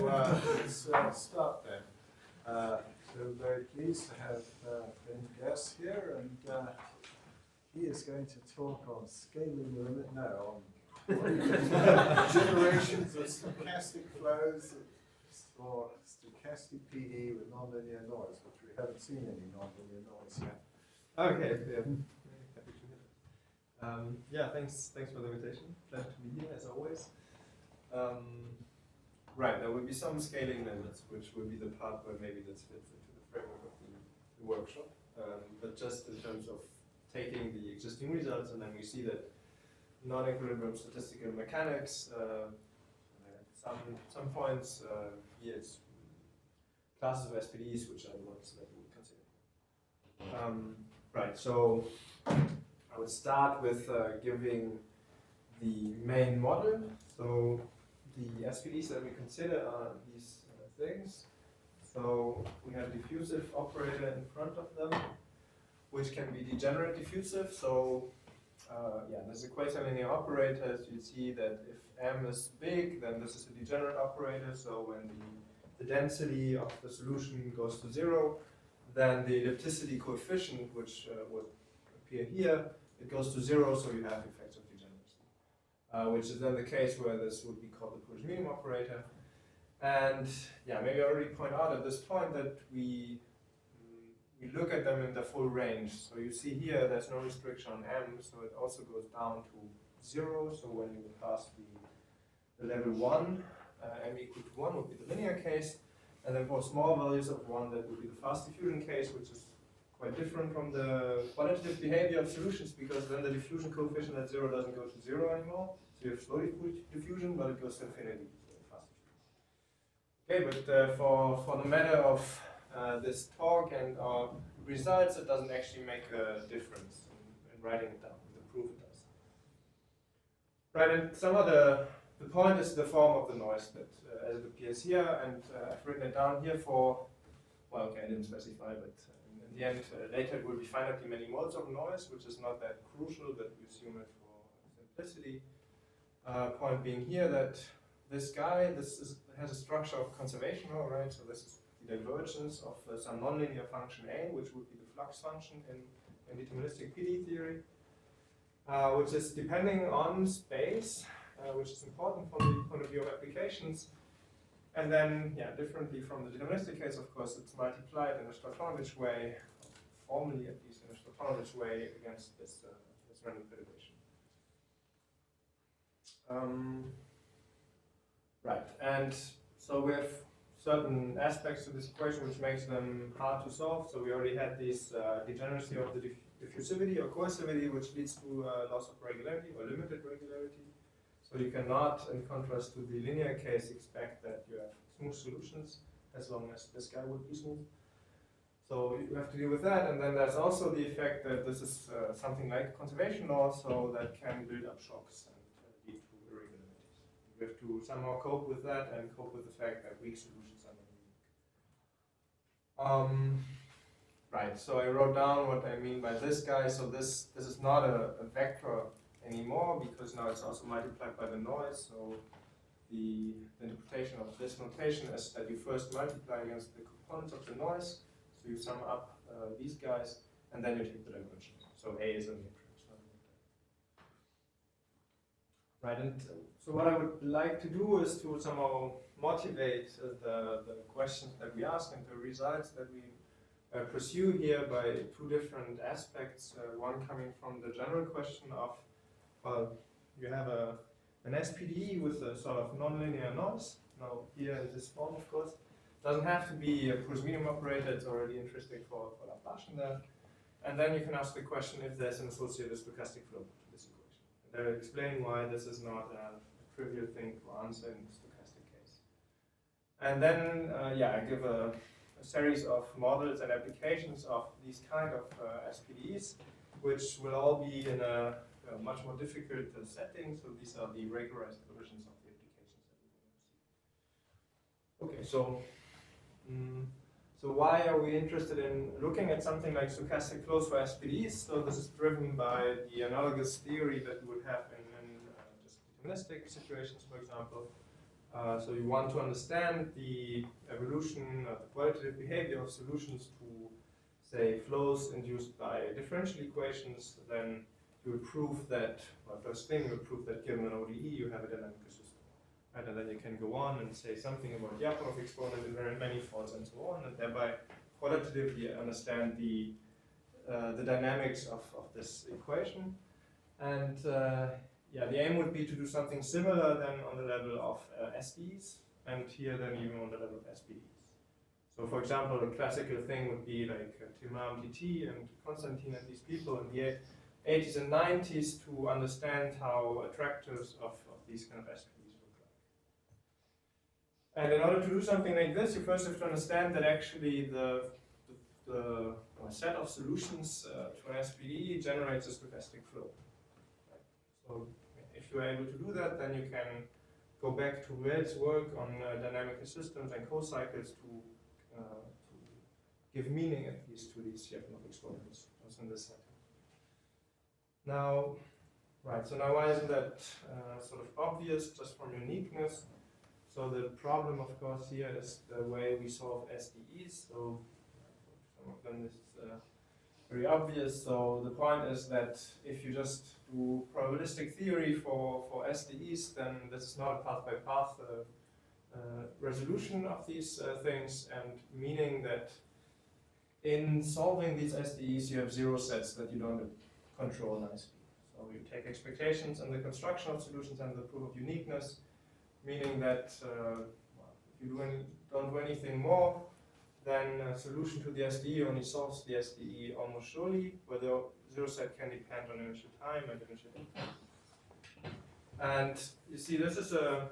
Let's start then. So very pleased to have Gess here, and he is going to talk on scaling the limit, no, on generations of stochastic flows or stochastic PDE with nonlinear noise, which we haven't seen any nonlinear noise yet. Okay, yeah. Happy to hear that. Yeah, thanks for the invitation. Glad to be here as always. Right, there will be some scaling limits, which will be the part where maybe this fits into the framework of the workshop. But just in terms of taking the existing results, and then we see that non-equilibrium statistical mechanics, some points, here it's classes of SPDEs, which are the ones that we would consider. Right, so I would start with giving the main model. So the SPDEs that we consider are these things. So we have diffusive operator in front of them, which can be degenerate diffusive. So yeah, there's equator-linear operators. You see that if M is big, then this is a degenerate operator. So when the density of the solution goes to 0, then the ellipticity coefficient, which would appear here, it goes to 0, so you have effects of degeneracy, which is then the case where this would be called the Porous medium operator. And yeah, maybe I already point out at this point that we look at them in the full range. So you see here, there's no restriction on M, so it also goes down to 0. So when you pass the level 1, M equal to 1 would be the linear case. And then for small values of 1, that would be the fast diffusion case, which is quite different from the quantitative behavior of solutions, because then the diffusion coefficient at 0 doesn't go to 0 anymore. So you have slow diffusion, but it goes to infinity. Fast diffusion. Okay, but for the matter of this talk and our results, it doesn't actually make a difference in writing it down. The proof it does. Right, and some of the point is the form of the noise that as it appears here, and I've written it down here for, well, okay, I didn't specify, but in the end, later it will be finitely many modes of noise, which is not that crucial, but we assume it for simplicity. Point being here that this guy, has a structure of conservation, right? So this is the divergence of some nonlinear function A, which would be the flux function in deterministic PDE theory, which is depending on space, which is important from the point of view of applications. And then, yeah, differently from the deterministic case, of course, it's multiplied in a Stochanovich way, formally at least in a Stochanovich way, against this random perturbation. Right, and so we have certain aspects to this equation which makes them hard to solve. So we already had this degeneracy of the diffusivity or coercivity, which leads to loss of regularity or limited regularity. So you cannot, in contrast to the linear case, expect that you have smooth solutions as long as this guy would be smooth. So you have to deal with that. And then there's also the effect that this is something like conservation law, so that can build up shocks and lead to irregularities. We have to somehow cope with that and cope with the fact that weak solutions are not weak. Right, so I wrote down what I mean by this guy. So this is not a vector anymore, because now it's also multiplied by the noise. So the interpretation of this notation is that you first multiply against the components of the noise. So you sum up these guys, and then you take the divergence. So A is only a transform. Right, and so what I would like to do is to somehow motivate the questions that we ask and the results that we pursue here by two different aspects. One coming from the general question of, well, you have an SPDE with a sort of nonlinear noise. Now here in this form, of course, doesn't have to be a Porous medium operator. It's already interesting for Laplacian there. And then you can ask the question if there's an associated stochastic flow to this equation. And I'll explain why this is not a trivial thing to answer in the stochastic case. And then, yeah, I give a series of models and applications of these kind of SPDEs, which will all be in a much more difficult setting. So these are the regularized versions of the applications that we want to see. Okay, so why are we interested in looking at something like stochastic flows for SPDEs? So this is driven by the analogous theory that we would have in just deterministic situations, for example. So you want to understand the evolution of the qualitative behavior of solutions to, say, flows induced by differential equations, then you would prove that, well, first thing, you would prove that given an ODE, you have a dynamical system. Right? And then you can go on and say something about the Lyapunov exponent, invariant manifolds, and so on, and thereby qualitatively understand the dynamics of this equation. And yeah, the aim would be to do something similar then on the level of SPDEs, and here then even on the level of SPDEs. So for example, a classical thing would be like Tilman TT and Konstantin and these people in the 80s and 90s to understand how attractors of these kind of SPDEs look like. And in order to do something like this, you first have to understand that actually the set of solutions to an SPDE generates a stochastic flow. Right? So if you are able to do that, then you can go back to Red's work on dynamical systems and co-cycles to give meaning at least to these Lyapunov exponents, also in this setting. Now, right, so now why isn't that sort of obvious just from uniqueness? So the problem, of course, here is the way we solve SDEs. So some of them is very obvious. So the point is that if you just do probabilistic theory for SDEs, then this is not a path-by-path resolution of these things, and meaning that in solving these SDEs, you have zero sets that you don't control nicely. So you take expectations and the construction of solutions and the proof of uniqueness, meaning that if you don't do anything more, then a solution to the SDE only solves the SDE almost surely, where the zero set can depend on initial time and initial impact. And you see, this is a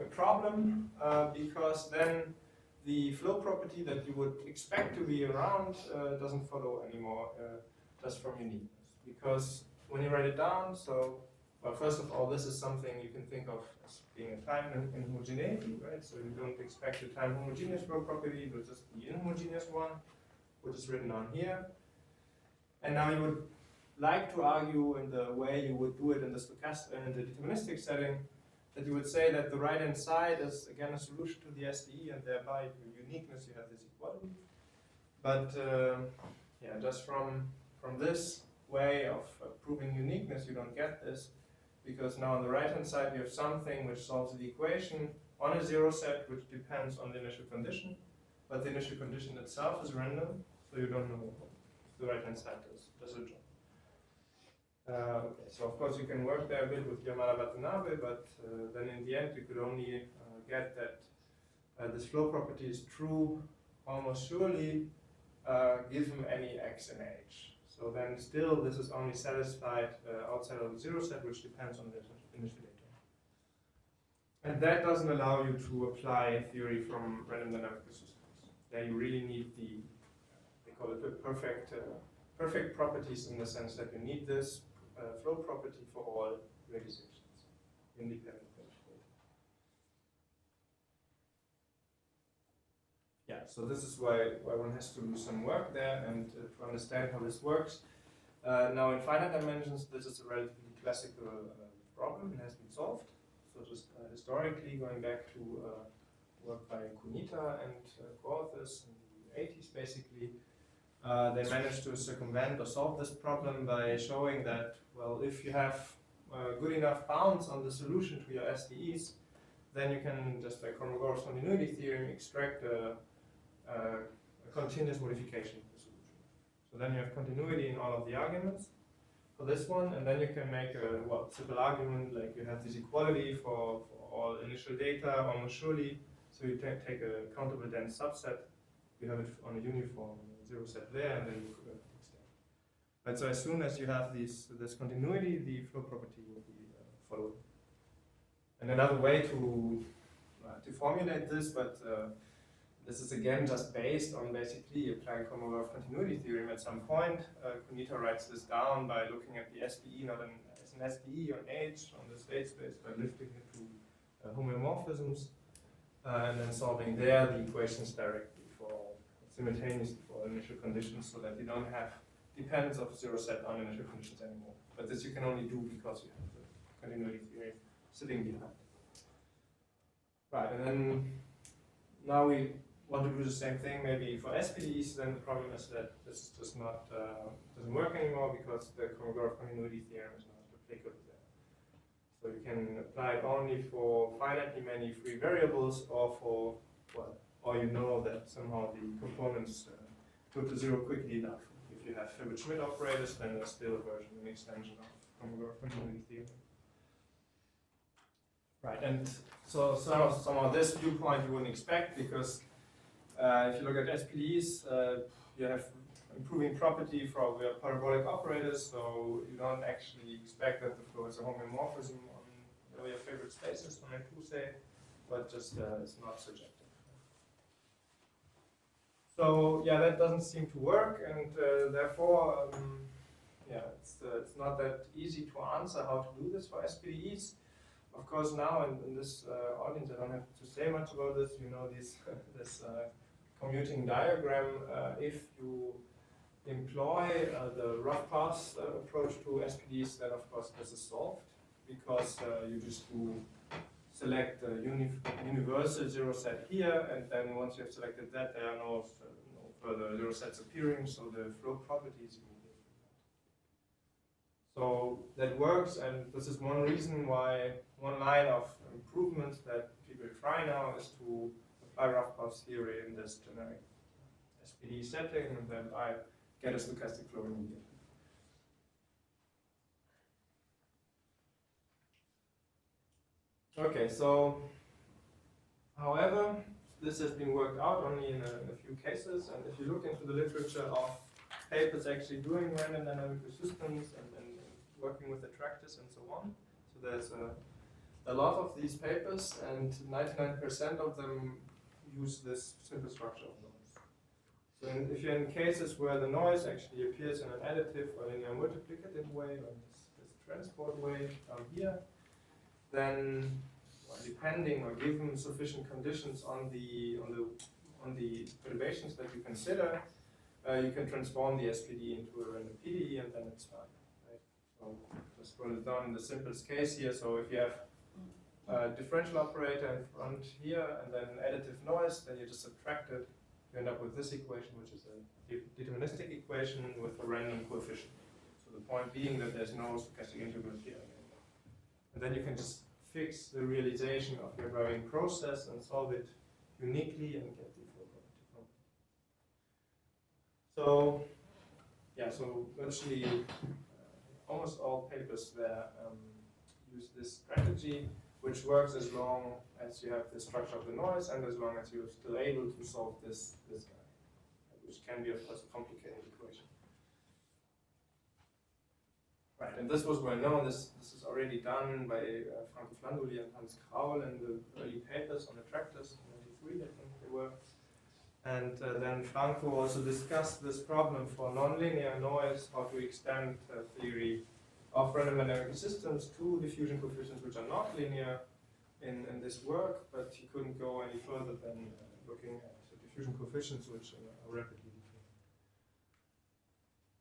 problem because then the flow property that you would expect to be around doesn't follow anymore just from uniqueness. Because when you write it down, so, well, first of all, this is something you can think of as being a time inhomogeneity, right? So you don't expect a time homogeneous flow property, but just the inhomogeneous one, which is written down here. And now you would like to argue in the way you would do it in the stochastic and the deterministic setting, that you would say that the right-hand side is again a solution to the SDE, and thereby your uniqueness, you have this equality. But yeah, just from this way of proving uniqueness, you don't get this, because now on the right-hand side you have something which solves the equation on a zero set, which depends on the initial condition, but the initial condition itself is random, so you don't know if the right-hand side does a job. Okay, so of course you can work there a bit with Yamada Watanabe, but then in the end you could only get that this flow property is true almost surely given any x and h. So then still this is only satisfied outside of the zero set, which depends on the initial data. And that doesn't allow you to apply theory from random dynamical systems. There you really need the, they call it the perfect properties, in the sense that you need this flow property for all realizations, independent of initial data. Yeah, so this is why one has to do some work there and to understand how this works. Now in finite dimensions, this is a relatively classical problem. It has been solved. So just historically, going back to work by Kunita and co-authors in the 80s, basically, they managed to circumvent or solve this problem by showing that, well, if you have good enough bounds on the solution to your SDEs, then you can just, by Kolmogorov continuity theorem, extract a continuous modification of the solution. So then you have continuity in all of the arguments for this one, and then you can make a simple argument, like you have this equality for all initial data almost surely. So you take a countable dense subset, you have it on a uniform zero set there, and then you extend. But so as soon as you have this continuity, the flow property will be followed. And another way to formulate this, but this is again just based on basically applying Kolmogorov continuity theorem at some point. Kunita writes this down by looking at the SPE not as an SPE on H on the state space, by lifting it to homeomorphisms, and then solving there the equations directly simultaneously for initial conditions, so that you don't have dependence of zero set on initial conditions anymore. But this you can only do because you have the continuity theory sitting behind. Right, and then now we want to do the same thing maybe for SPDEs. Then the problem is that this is just not doesn't work anymore because the Kolmogorov continuity theorem is not applicable there. So you can apply it only for finitely many free variables, or for or you know that somehow the components go to zero quickly enough. If you have Hilbert-Schmidt operators, then there's still a version, an extension of Kolmogorov continuity theorem. Right, and so somehow this viewpoint you wouldn't expect, because if you look at SPDEs, you have improving property for parabolic operators, so you don't actually expect that the flow is a homeomorphism on your favorite spaces on a say, but just it's not subjective. So yeah, that doesn't seem to work, and therefore, yeah, it's not that easy to answer how to do this for SPDEs. Of course, now in this audience, I don't have to say much about this. You know this commuting diagram. If you employ the rough path approach to SPDEs, then of course this is solved, because you just do select the universal zero set here, and then once you have selected that, there are no further zero sets appearing, so the flow properties you can get. So that works, and this is one reason why one line of improvements that people try now is to apply rough path theory in this generic SPDE setting, and then I get a stochastic flow immediately. Okay, so however, this has been worked out only in a few cases, and if you look into the literature of papers actually doing random dynamical systems and working with attractors and so on, so there's a lot of these papers, and 99% of them use this simple structure of noise. So if you're in cases where the noise actually appears in an additive or linear multiplicative way, or this transport way down here, then depending or given sufficient conditions on the perturbations that you consider, you can transform the SPDE into a random PDE, and then it's fine. Right? So just run it down in the simplest case here. So if you have a differential operator in front here and then additive noise, then you just subtract it. You end up with this equation, which is a deterministic equation with a random coefficient. So the point being that there's no stochastic integral here anymore. And then you can just fix the realization of your varying process and solve it uniquely and get the flow property from it. So, yeah, so virtually almost all papers there use this strategy, which works as long as you have the structure of the noise and as long as you're still able to solve this guy, which can be, of course, a complicated equation. Right, and this was well known. This is already done by Franco Flanduli and Hans Kraul in the early papers on attractors, in '93, I think they were. And then Franco also discussed this problem for nonlinear noise, how to extend theory of random dynamical systems to diffusion coefficients which are not linear in this work, but he couldn't go any further than looking at diffusion coefficients which are rapidly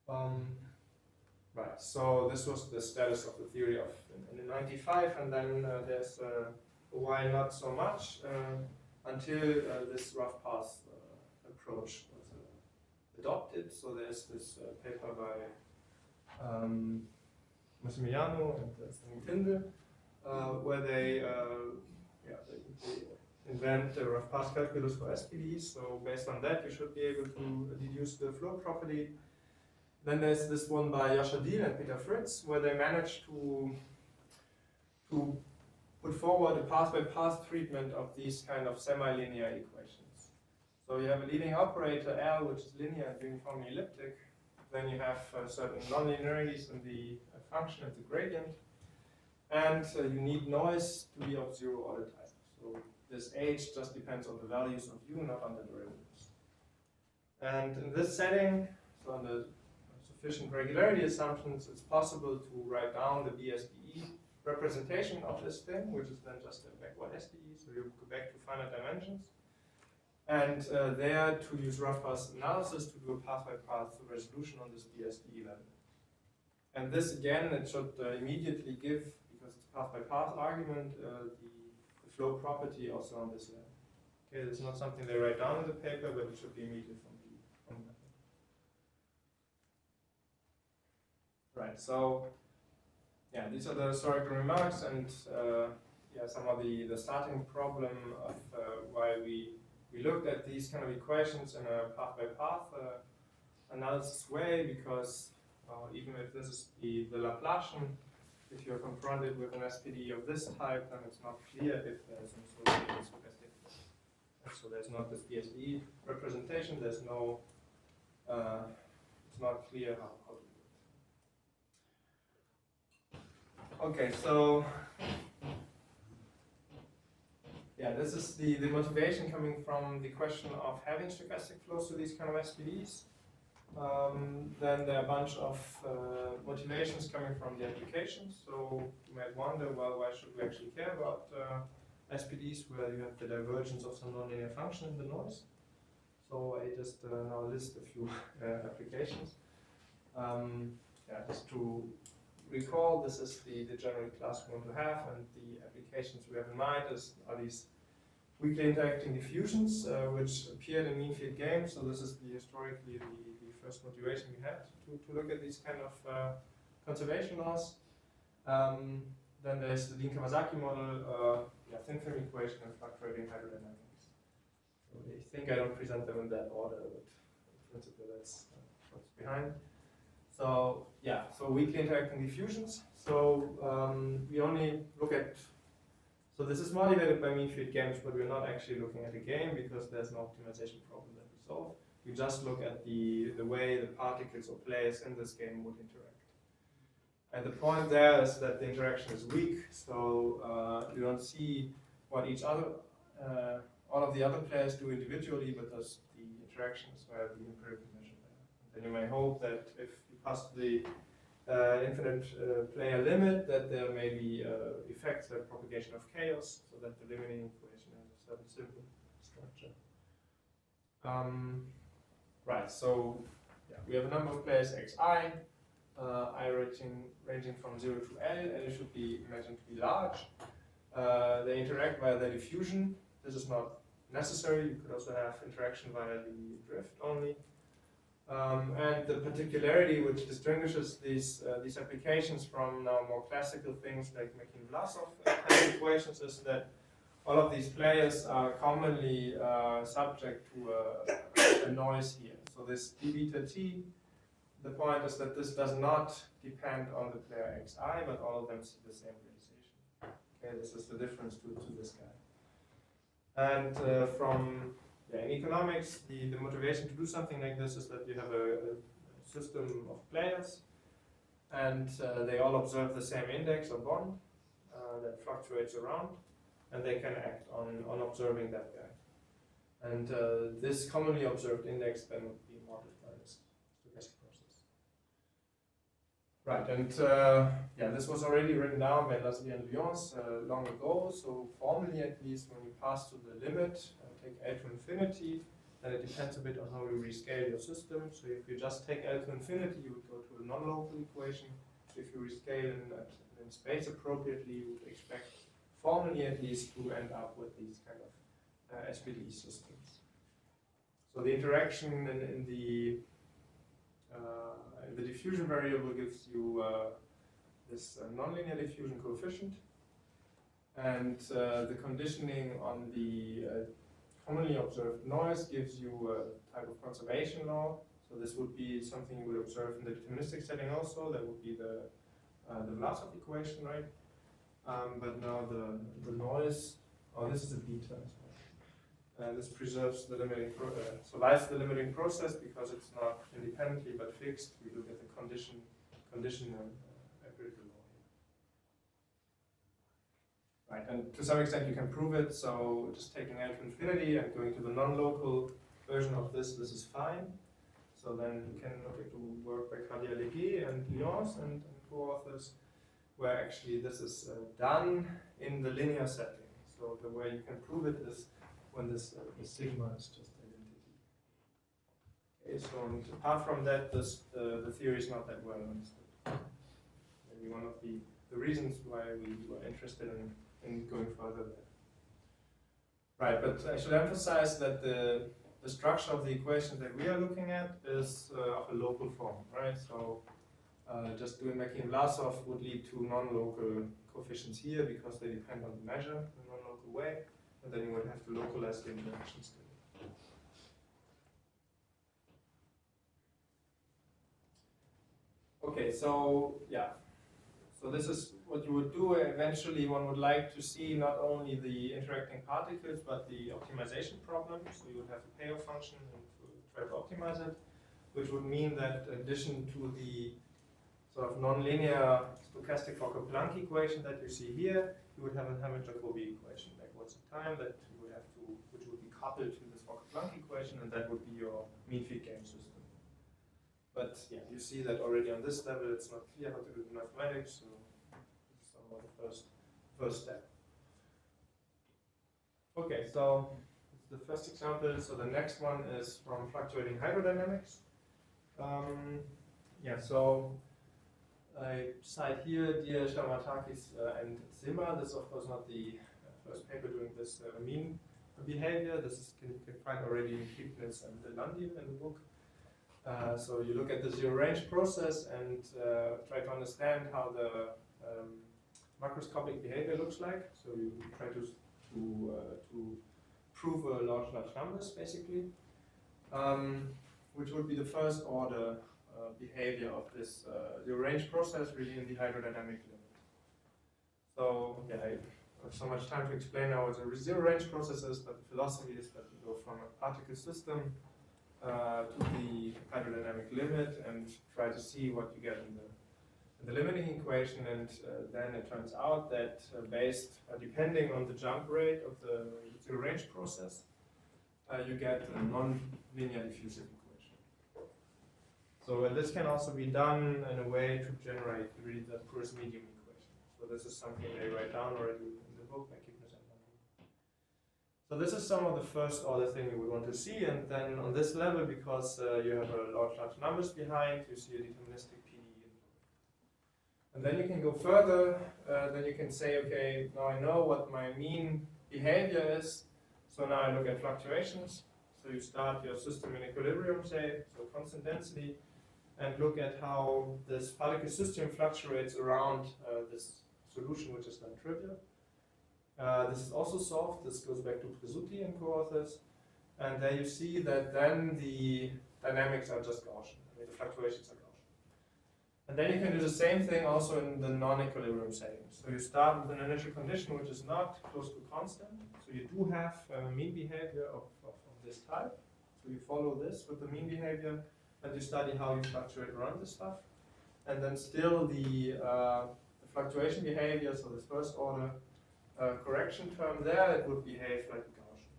decaying. Right, so this was the status of the theory of in '95, and then there's a while not so much until this rough path approach was adopted. So there's this paper by Massimiliano and Tindel, where they invent the rough path calculus for SPDEs. So based on that, you should be able to deduce the flow property. Then there's this one by Yashadil and Peter Fritz, where they managed to put forward a path-by-path treatment of these kind of semi-linear equations. So you have a leading operator L, which is linear and uniformly elliptic. Then you have certain nonlinearities in the function and the gradient, and you need noise to be of zero order type. So this H just depends on the values of U, not on the derivatives. And in this setting, so on the sufficient regularity assumptions, it's possible to write down the BSDE representation of this thing, which is then just a backward SDE, so you go back to finite dimensions. And there to use rough path analysis to do a path-by-path resolution on this BSDE level. And this again, it should immediately give, because it's path-by-path argument, the flow property also on this level. Okay, it's not something they write down in the paper, but it should be immediately from the method. Right, so yeah, these are the historical remarks, and yeah, some of the starting problem of why we looked at these kind of equations in a path-by-path analysis way, because even if this is the Laplacian, if you're confronted with an SPDE of this type, then it's not clear if there's an associated stochastic. So there's not this SPDE representation, there's no, it's not clear how to do it. Okay, so yeah, this is the motivation coming from the question of having stochastic flows to these kind of SPDEs. Then there are a bunch of motivations coming from the applications. So you might wonder, well, why should we actually care about SPDEs where you have the divergence of some nonlinear function in the noise? So I just now list a few applications. Yeah, just to recall, this is the general class we want to have, and the applications we have in mind are these weakly interacting diffusions, which appeared in mean field games. So this is historically the first motivation we had to look at these kind of conservation laws. Then there's the Dean-Kawasaki model, thin film equation, and fluctuating hydrodynamics. So I think I don't present them in that order, but in principle that's what's behind. So yeah, so weakly interacting diffusions. So we only look at, so this is motivated by mean field games, but we're not actually looking at a game because there's no optimization problem that we solve. We just look at the way the particles or players in this game would interact. And the point there is that the interaction is weak, so you don't see what each other, all of the other players do individually, but there's the interactions where the empirical measure there. Then you may hope that if you pass the infinite player limit, that there may be effects like propagation of chaos, so that the limiting equation has a certain simple structure. Right, so yeah, we have a number of players xi, I ranging from 0 to L, and it should be imagined to be large. They interact via the diffusion. This is not necessary. You could also have interaction via the drift only. And the particularity which distinguishes these applications from now more classical things like making Vlasov equations is that all of these players are commonly subject to a noise here. So this d beta t, the point is that this does not depend on the player xi, but all of them see the same realization. Okay, this is the difference to this guy. And in economics, the motivation to do something like this is that you have a system of players, and they all observe the same index or bond that fluctuates around, and they can act on observing that guy. And this commonly observed index then would be modeled by this stochastic process. Right, and this was already written down by Laslier and Lyons long ago, so formally at least when you pass to the limit, take L to infinity, then it depends a bit on how you rescale your system. So if you just take L to infinity, you would go to a non-local equation. If you rescale in space appropriately, you would expect, formally at least, to end up with these kind of SPDE systems. So the interaction in the diffusion variable gives you this nonlinear diffusion coefficient, and the conditioning on the commonly observed noise gives you a type of conservation law. So this would be something you would observe in the deterministic setting also. That would be the Vlasov equation, right? But now the noise, this is a beta as well. This preserves the limiting, survives the limiting process because it's not independently but fixed. We look at the condition empirical law here. Right, and to some extent you can prove it. So just taking L to infinity and going to the non-local version of this is fine. So then you can look at the work by Cardier-Léger and Lyons and co-authors, where actually this is done in the linear setting. So the way you can prove it is when this the sigma is just identity. Okay, so and apart from that, the theory is not that well understood. Maybe one of the reasons why we were interested in going further there. Right, but I should emphasize that the structure of the equation that we are looking at is of a local form, right? So just making Vlasov would lead to non-local coefficients here because they depend on the measure in a non-local way, and then you would have to localize the interactions to it. Okay, so yeah, so this is what you would do. Eventually, one would like to see not only the interacting particles, but the optimization problem. So you would have a payoff function and try to optimize it, which would mean that in addition to the sort of nonlinear stochastic Fokker-Planck equation that you see here, you would have a Hammond-Jacobi equation, like what's the time that you would have to, which would be coupled to this Fokker-Planck equation, and that would be your mean field gain system. But yeah, you see that already on this level, it's not clear how to do the mathematics, so this is somewhat the first step. Okay, so it's the first example. So the next one is from fluctuating hydrodynamics. Yeah, so I cite here Diaz, Mathematik, and Zimmer. This is of course not the first paper doing this mean behavior. This is you can find already in Kipnis and Landi in the book. So you look at the zero range process and try to understand how the macroscopic behavior looks like. So you try to prove large numbers basically, which would be the first order behavior of this zero range process really in the hydrodynamic limit. So yeah, I don't have so much time to explain now what a zero range process is, but the philosophy is that you go from a particle system to the hydrodynamic limit and try to see what you get in the limiting equation, and then it turns out that depending on the jump rate of the zero range process, you get a non-linear diffusive equation. So this can also be done in a way to generate really the porous medium equation. So this is something they write down already in the book. So this is some of the first order thing you would want to see, and then on this level, because you have a large numbers behind, you see a deterministic PDE. And then you can go further, then you can say, okay, now I know what my mean behavior is, so now I look at fluctuations. So you start your system in equilibrium, say, so constant density, and look at how this particle system fluctuates around this solution, which is then trivial. This is also solved. This goes back to Presutti and co-authors. And there you see that then the dynamics are just Gaussian. I mean, the fluctuations are Gaussian. And then you can do the same thing also in the non-equilibrium setting. So you start with an initial condition which is not close to constant. So you do have mean behavior of this type. So you follow this with the mean behavior, and you study how you fluctuate around this stuff. And then still the fluctuation behavior, so this first order, correction term there, it would behave like a Gaussian.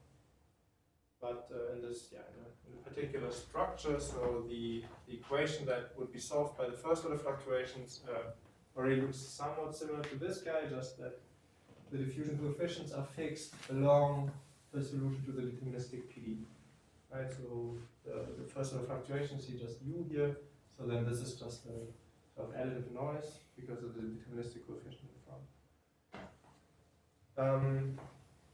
But in this, yeah, in a particular structure, so the equation that would be solved by the first order fluctuations already looks somewhat similar to this guy, just that the diffusion coefficients are fixed along the solution to the deterministic PDE. Right, so the first order fluctuations see just U here, so then this is just a sort of additive noise because of the deterministic coefficient in front.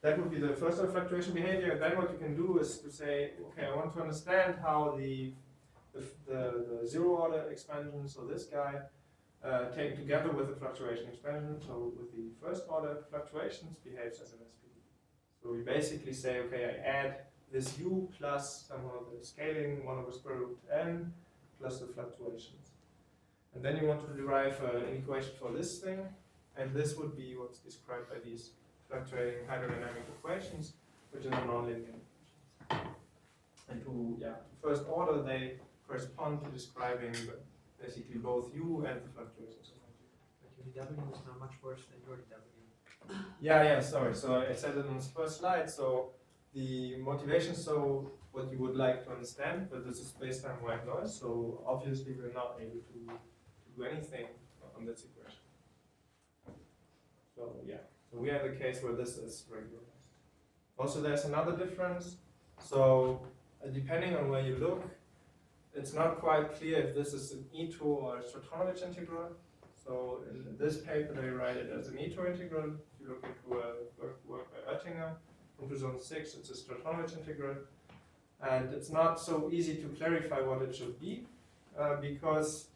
That would be the first order fluctuation behavior. And then what you can do is to say, okay, I want to understand how the zero order expansion, so this guy, taken together with the fluctuation expansion, so with the first order fluctuations, behaves as an SPDE. So we basically say, okay, I add this U plus somehow the scaling 1 over square root n plus the fluctuations. And then you want to derive an equation for this thing, and this would be what's described by these fluctuating hydrodynamic equations, which are nonlinear equations. And to first order, they correspond to describing basically both U and the fluctuations. But your dW is now much worse than your dW. Yeah, sorry. So I said it on the first slide. So the motivation, so what you would like to understand, but this is space-time white noise. So obviously we're not able to do anything on this equation. So yeah. So we have a case where this is regularized. Also, there's another difference. So depending on where you look, it's not quite clear if this is an E2 or a Stratonovich integral. So in this paper, they write it as an E2 integral. If you look into a work by Oettinger, into zone 6, it's a Stratonovich integral. And it's not so easy to clarify what it should be, because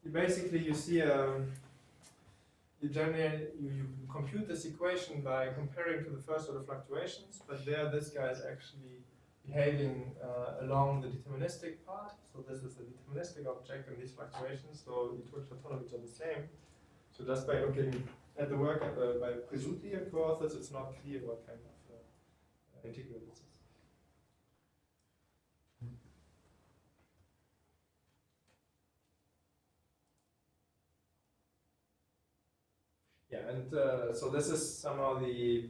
you see you compute this equation by comparing to the first order fluctuations, but there this guy is actually behaving along the deterministic part. So this is the deterministic object and these fluctuations, so the two Stratonovichs are the same. So just by looking at the work by Presutti and co-authors, it's not clear what kind of integral this is. Yeah, and so this is somehow the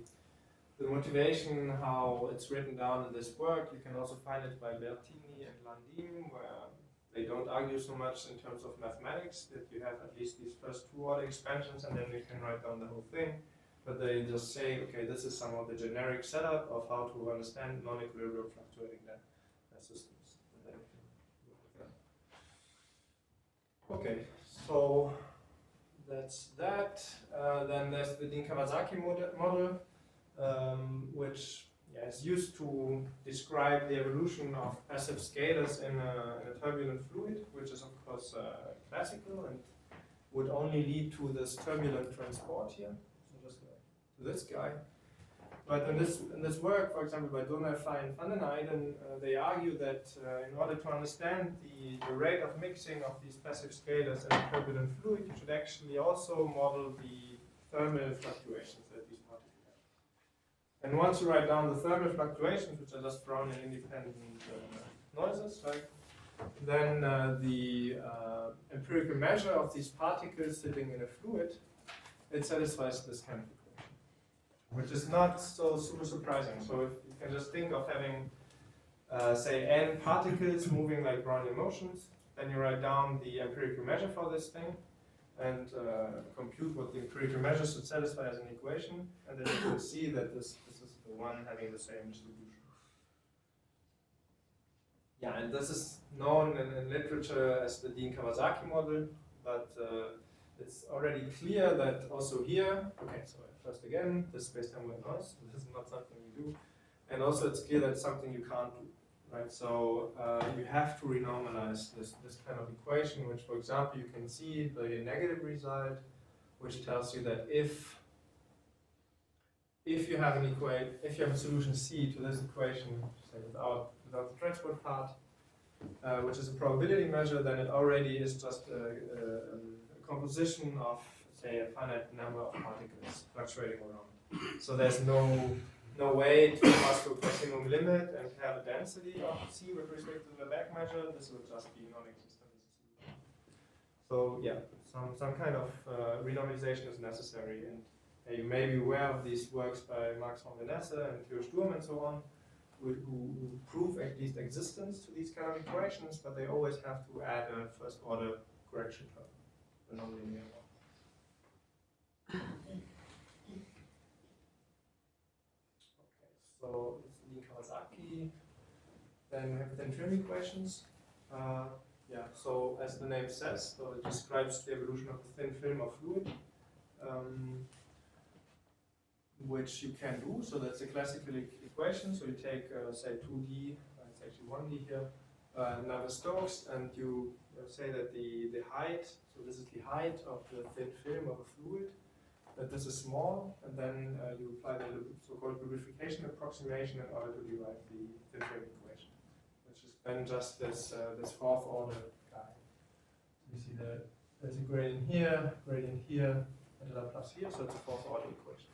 motivation, how it's written down in this work. You can also find it by Bertini and Landim, where they don't argue so much in terms of mathematics, that you have at least these first two order expansions and then you can write down the whole thing. But they just say, okay, this is some of the generic setup of how to understand non-equilibrium fluctuating systems. And then you can look at that. Okay, so that's that. Then there's the Dean-Kawasaki model, which is used to describe the evolution of passive scalars in a turbulent fluid, which is of course classical and would only lead to this turbulent transport here, so just like to this guy. But in this work, for example, by Donnerfly and van den Eyden, they argue that in order to understand the rate of mixing of these passive scalars in a turbulent fluid, you should actually also model the thermal fluctuations that these particles have. And once you write down the thermal fluctuations, which are just Brownian independent noises, right? Then the empirical measure of these particles sitting in a fluid, it satisfies this kind of equation, which is not so super surprising. So if you can just think of having, say, n particles moving like Brownian motions, then you write down the empirical measure for this thing, and compute what the empirical measure should satisfy as an equation, and then you can see that this is the one having the same distribution. Yeah, and this is known in literature as the Dean-Kawasaki model, but it's already clear that also here, okay, so first again, this space-time with noise, so this is not something we do, and also it's clear that it's something you can't do, right? So you have to renormalize this kind of equation, which, for example, you can see the negative result, which tells you that if you have a solution C to this equation, say without the transport part, which is a probability measure, then it already is just a composition of, say, a finite number of particles fluctuating around. So there's no way to pass to a continuum limit and have a density of C with respect to the back measure. This would just be non-existent. So yeah, some kind of renormalization is necessary, and you may be aware of these works by Max von Venesse and Theo Sturm and so on, who prove at least existence to these kind of equations, but they always have to add a first order correction term, the nonlinear one. Okay, so it's Dean-Kawasaki. Then we have the thin film equations. Yeah, so as the name says, so it describes the evolution of the thin film of fluid, which you can do. So that's a classical equation. So you take, say, 2D, it's actually 1D here, Navier-Stokes, and you say that the height, so this is the height of the thin film of a fluid, that this is small, and then you apply the so-called lubrification approximation in order to derive the thin film equation, which is then just this fourth order guy. So you see that there's a gradient here, and a Laplace here, so it's a fourth order equation.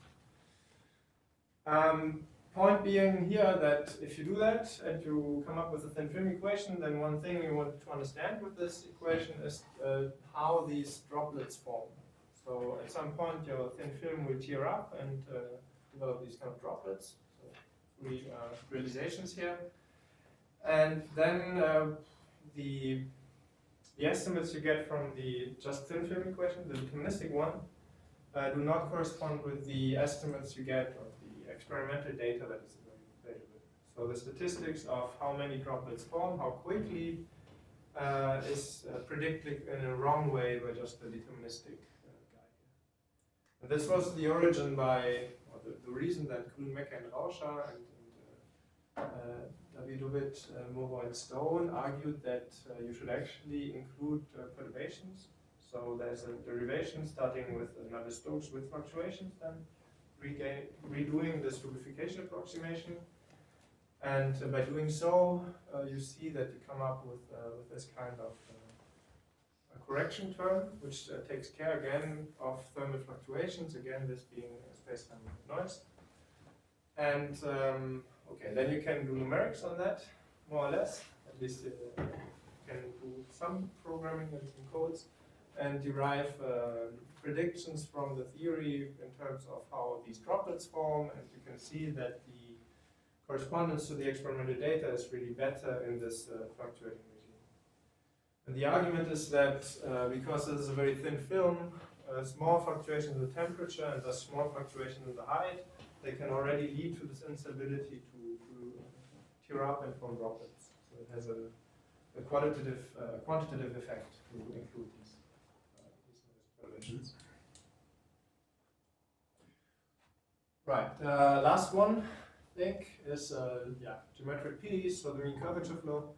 Point being here that if you do that and you come up with a thin film equation, then one thing you want to understand with this equation is how these droplets form. So at some point your thin film will tear up and develop these kind of droplets. So three realizations here. And then the estimates you get from the just thin film equation, the deterministic one, do not correspond with the estimates you get of the experimental data that is available. So the statistics of how many droplets form, how quickly, is predicted in a wrong way by just the deterministic guy here. And this was the origin by, the reason that Grünmecke and Rauscher and Davidovich, Moro and Stone argued that you should actually include perturbations. So there's a derivation starting with Navier-Stokes with fluctuations, then redoing the stupefaction approximation. And by doing so, you see that you come up with this kind of a correction term, which takes care again of thermal fluctuations, again this being space-time noise. And okay, then you can do numerics on that, more or less. At least you can do some programming in some codes and derive predictions from the theory in terms of how these droplets form. And you can see that the correspondence to the experimental data is really better in this fluctuating regime. And the argument is that because this is a very thin film, small fluctuations in the temperature and thus small fluctuations in the height, they can already lead to this instability to tear up and form droplets. So it has a quantitative effect to include these perturbations. Right, last one, I think, is geometric PDEs, so the mean curvature flow.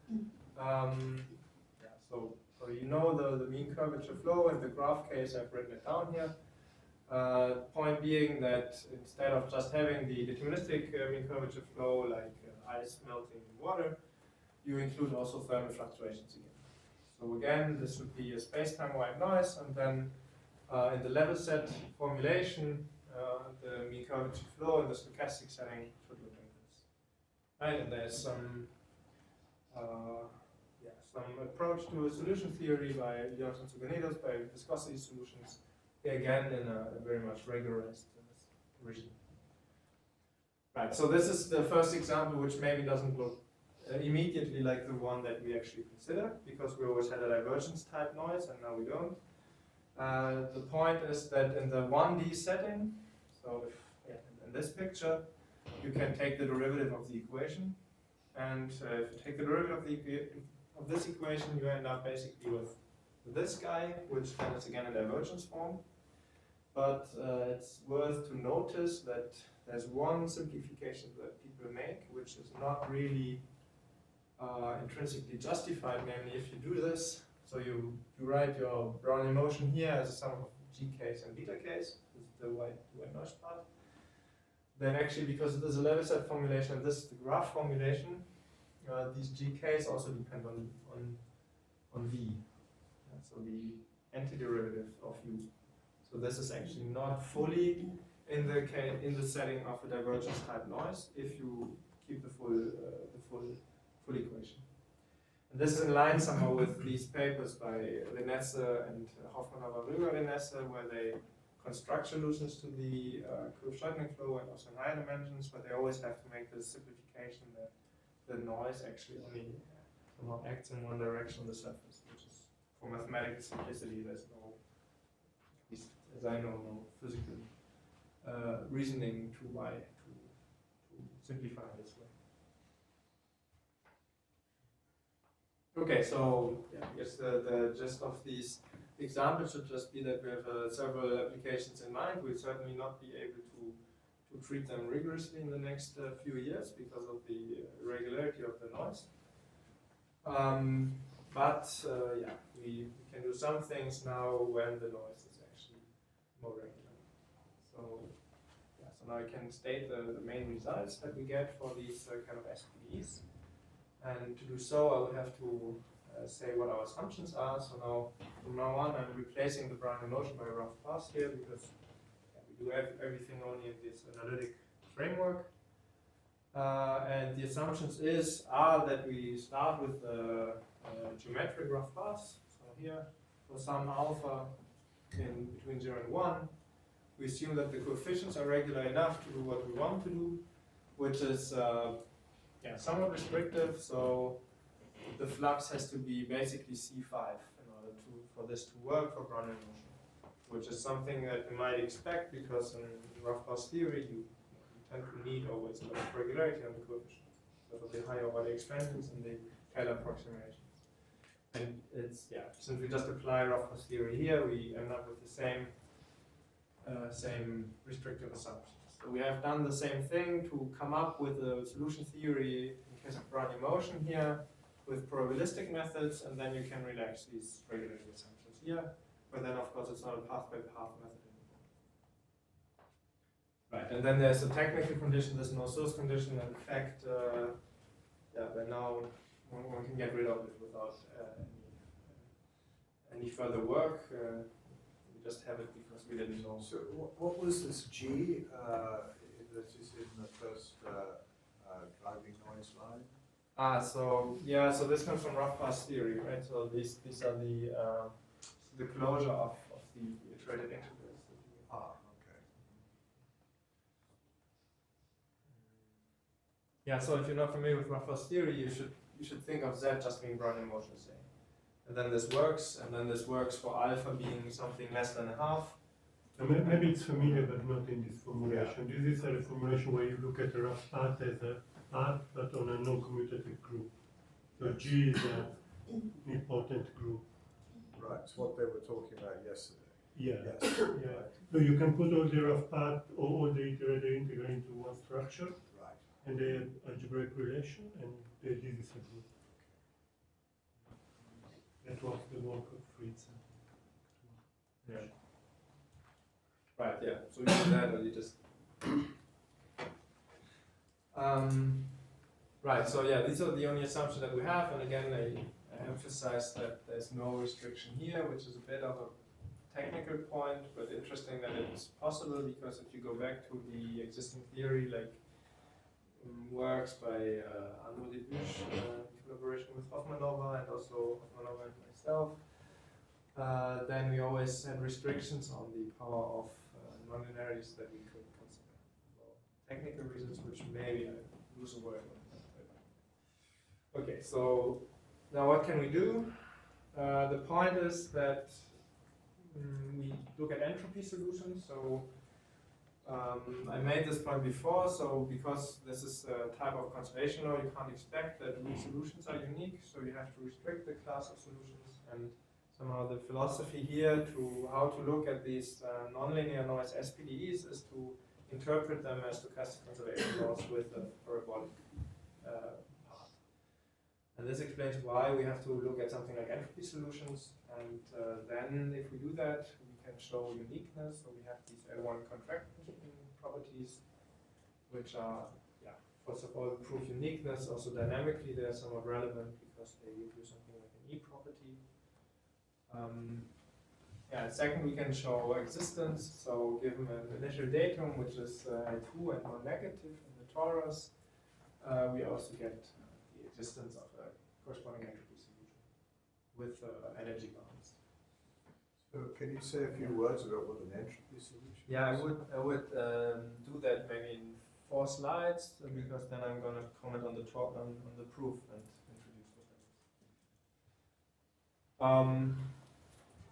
So you know the mean curvature flow. In the graph case, I've written it down here. Point being that instead of just having the deterministic mean curvature flow, like ice melting in water, you include also thermal fluctuations again. So again, this would be a space-time wide noise, and then in the level set formulation, the mean curvature flow in the stochastic setting should look like this. Right, and there's some approach to a solution theory by Leon and Tsouganidos, by viscosity solutions, again in a very much regularized regime. Right, so this is the first example which maybe doesn't look immediately like the one that we actually consider, because we always had a divergence type noise and now we don't. The point is that in the 1D setting, so in this picture, you can take the derivative of the equation, and if you take the derivative of this equation, you end up basically with this guy, which then is again a divergence form. But it's worth to notice that there's one simplification that people make, which is not really intrinsically justified. Namely, if you do this, so you write your Brownian motion here as a sum of GKs and beta Ks, this is the white noise part. Then actually, because it is a level set formulation and this is the graph formulation, these GKs also depend on V. So the antiderivative of U. So this is actually not fully in the setting of a divergence type noise if you keep the full equation. And this is in line somehow with these papers by Renesse and Hoffmann-Haber-Rüger-Renesse, where they construct solutions to the Kirchhoff-Scheidling flow and also in higher dimensions, but they always have to make this simplification that the noise actually only somehow acts in one direction on the surface, which is, for mathematical simplicity, there's no, at least as I know, no physical reasoning to why to simplify this way. Okay, so yeah, I guess the gist of these examples should just be that we have several applications in mind. We'll certainly not be able to treat them rigorously in the next few years because of the irregularity of the noise. Yeah, we can do some things now when the noise is actually more regular. So, yeah, so now I can state the main results that we get for these kind of SPDEs. And to do so, I will have to say what our assumptions are. So now, from now on, I'm replacing the Brownian motion by a rough pass here because we do everything only in this analytic framework. And the assumptions are that we start with a geometric rough pass. So here, for some alpha in between 0 and 1, we assume that the coefficients are regular enough to do what we want to do, which is somewhat restrictive. So the flux has to be basically C5 in order for this to work for Brownian motion, which is something that you might expect because in rough pass theory you tend to need always a lot of regularity on the coefficients. So for the higher order expansions and the Taylor approximations. And it's since we just apply rough pass theory here, we end up with the same restrictive assumptions. So we have done the same thing to come up with a solution theory in case of Brownian motion here with probabilistic methods, and then you can relax these regularity assumptions here. But then, of course, it's not a path-by-path method anymore. Right, and then there's a technical condition, there's no source condition, and in fact, then now one can get rid of it without any further work. We just have it because we didn't know. So what was this G that is in the first driving noise line? So this comes from rough path theory, right? So these are the closure of the iterated integrals. Okay. Yeah, so if you're not familiar with rough path theory, you should think of Z just being Brownian motion, say. And then this works, for alpha being something less than a half. Maybe it's familiar, but not in this formulation. Yeah. This is a formulation where you look at the rough path as a path, but on a non-commutative group. So G is an important group. Right, it's what they were talking about yesterday. Yeah. Yes. Yeah. Right. So you can put all the rough path or all the iterated integral into one structure, Right. and they have algebraic relation, and this is a group. That was the work of Fritz. Yeah. Right, yeah. So you do that, or you just. Right, so yeah, these are the only assumptions that we have, and again, I emphasize that there's no restriction here, which is a bit of a technical point, but interesting that it's possible, because if you go back to the existing theory, like works by Arnaud Debuche in collaboration with Hoffmanova and also Hoffmanova and myself, then we always had restrictions on the power of nonlinearities that we could consider. So technical reasons, which maybe I lose a word on. Okay, so now what can we do? The point is that we look at entropy solutions. So I made this point before, so because this is a type of conservation law, you can't expect that root solutions are unique, so you have to restrict the class of solutions, and somehow the philosophy here to how to look at these nonlinear noise SPDEs is to interpret them as stochastic conservation laws with a parabolic path. And this explains why we have to look at something like entropy solutions, and then if we do that, we can show uniqueness. So we have these L1 contraction properties, which are, first of all, prove uniqueness. Also dynamically, they are somewhat relevant because they give you something like an E property. Second, we can show existence. So given an initial datum, which is L2 and non-negative in the torus, we also get the existence of a corresponding entropy solution with energy bounds. So can you say a few words about what an entropy solution is? Yeah, I would do that maybe in 4 slides, because then I'm going to comment on the proof and introduce the limits.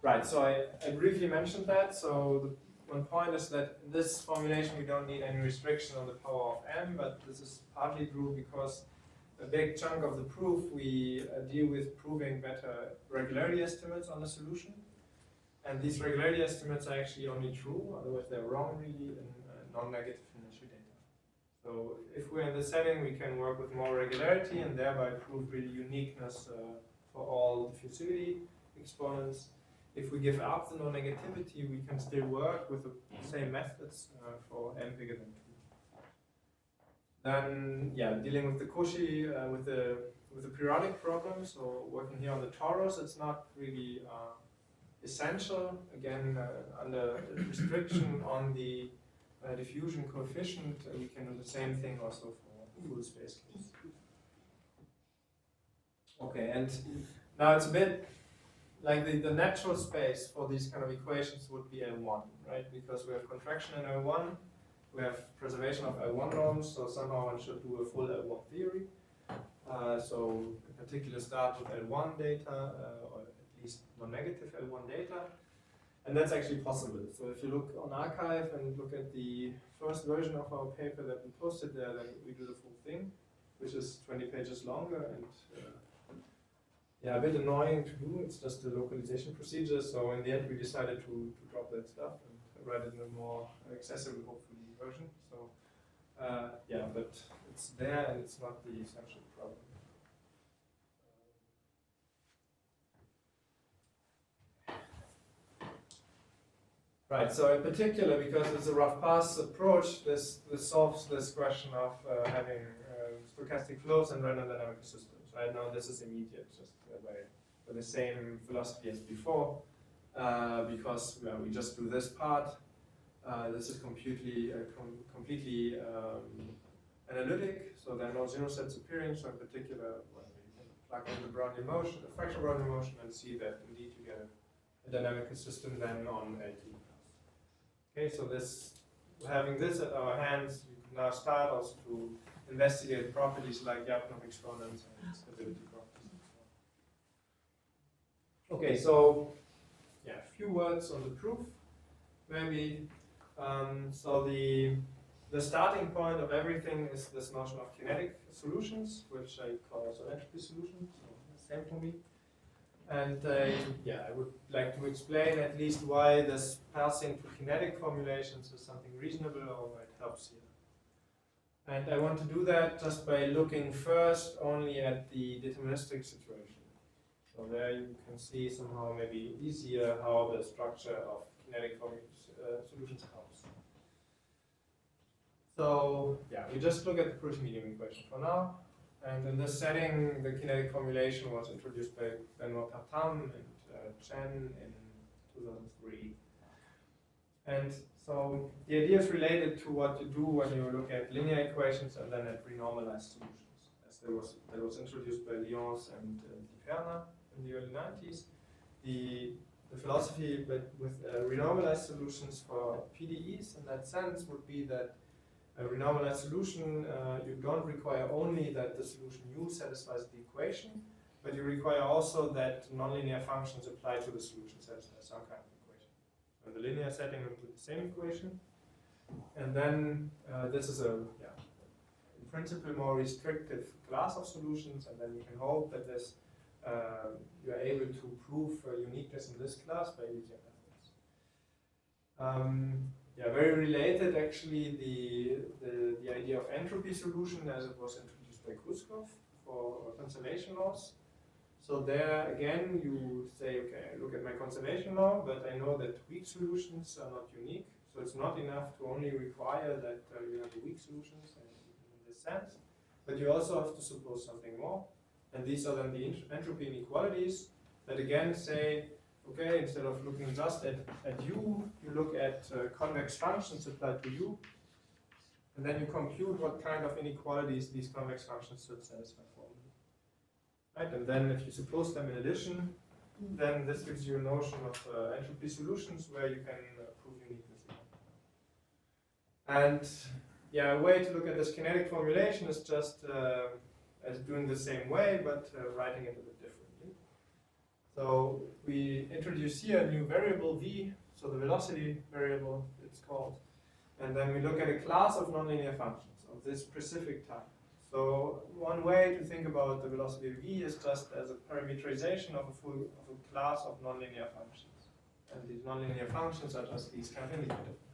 Right, so I briefly mentioned that. So the one point is that in this formulation we don't need any restriction on the power of m, but this is partly true because a big chunk of the proof we deal with proving better regularity estimates on the solution. And these regularity estimates are actually only true, otherwise they're wrong really in non-negative initial data. So if we're in this setting, we can work with more regularity and thereby prove really uniqueness for all diffusivity exponents. If we give up the non-negativity, we can still work with the same methods for m bigger than 2. Then, dealing with the Cauchy, with the periodic problem, so working here on the torus, it's not really essential. Again, under restriction on the diffusion coefficient, we can do the same thing also for full space case. Okay, and now it's a bit like the natural space for these kind of equations would be L1, right? Because we have contraction in L1, we have preservation of L1 norms, so somehow one should do a full L1 theory. So in particular start with L1 data, or at least non-negative L1 data. And that's actually possible. So if you look on arXiv and look at the first version of our paper that we posted there, then we do the full thing, which is 20 pages longer and a bit annoying to do. It's just a localization procedure. So in the end, we decided to drop that stuff and write it in a more accessible, hopefully, version. So yeah, but it's there and it's not the essential problem. Right, so in particular, because it's a rough pass approach, this solves this question of having stochastic flows and random dynamical systems. Right now, this is immediate, just by the same philosophy as before, because well, we just do this part. This is completely analytic, so there are no zero sets appearing. So in particular, well, you can plug in the Brownian motion, the fractional Brownian motion, and see that indeed you get a dynamical system then on LT. Okay, so having this at our hands, you can now start also to investigate properties like Lyapunov exponents and stability properties and so on. Okay, so yeah, a few words on the proof, maybe. So the starting point of everything is this notion of kinetic solutions, which I call also entropy solutions, so same for me. And yeah, I would like to explain at least why this passing to kinetic formulations is something reasonable or why it helps here. And I want to do that just by looking first only at the deterministic situation. So there you can see somehow maybe easier how the structure of kinetic solutions helps. So yeah, we just look at the Proust medium equation for now. And in this setting, the kinetic formulation was introduced by Benoit Tartam and Chen in 2003. And so the idea is related to what you do when you look at linear equations and then at renormalized solutions. As that was introduced by Lyons and Perna in the early 90s. The philosophy with renormalized solutions for PDEs in that sense would be that a renormalized solution, you don't require only that the solution U satisfies the equation, but you require also that nonlinear functions apply to the solution satisfy some kind of equation. So in the linear setting, we put the same equation. And then this is in principle, more restrictive class of solutions, and then you can hope that this you are able to prove uniqueness in this class by easier methods. Yeah, very related actually the idea of entropy solution as it was introduced by Kruskov for conservation laws. So there again you say, okay, I look at my conservation law, but I know that weak solutions are not unique. So it's not enough to only require that you have weak solutions in this sense, but you also have to suppose something more. And these are then the entropy inequalities that again say, okay, instead of looking just at U, you look at convex functions applied to U, and then you compute what kind of inequalities these convex functions should satisfy formally. Right, and then if you suppose them in addition, then this gives you a notion of entropy solutions where you can prove uniqueness. And yeah, a way to look at this kinetic formulation is just as doing the same way, but writing it a bit differently. So we introduce here a new variable v, so the velocity variable it's called, and then we look at a class of nonlinear functions of this specific type. So one way to think about the velocity v is just as a parameterization of a class of nonlinear functions, and these nonlinear functions are just these kind of indicator functions.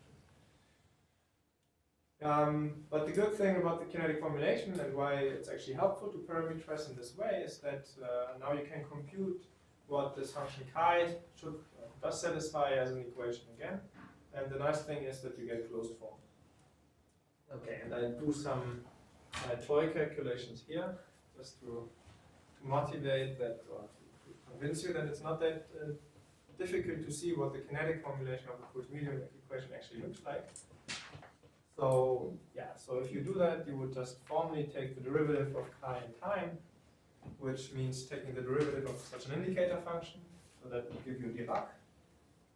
But the good thing about the kinetic formulation and why it's actually helpful to parameterize in this way is that now you can compute what this function chi does satisfy as an equation again. And the nice thing is that you get closed form. Okay, and I do some toy calculations here just to motivate that or to convince you that it's not that difficult to see what the kinetic formulation of the Proust medium equation actually looks like. So yeah, so if you do that, you would just formally take the derivative of chi in time, which means taking the derivative of such an indicator function, so that will give you Dirac,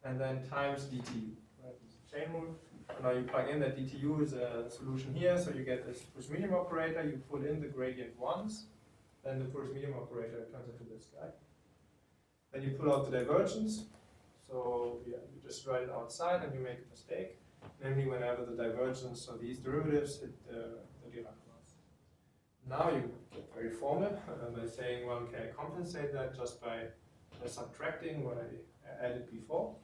and then times dtu. Right? It's a chain rule. So now you plug in that dtu is a solution here, so you get this Proust medium operator, you pull in the gradient once, then the Proust medium operator turns into this guy. Then you pull out the divergence, so yeah, you just write it outside and you make a mistake, namely whenever the divergence of these derivatives hit the Dirac class. Now you get very formal by saying, well, can I compensate that just by subtracting what I added before?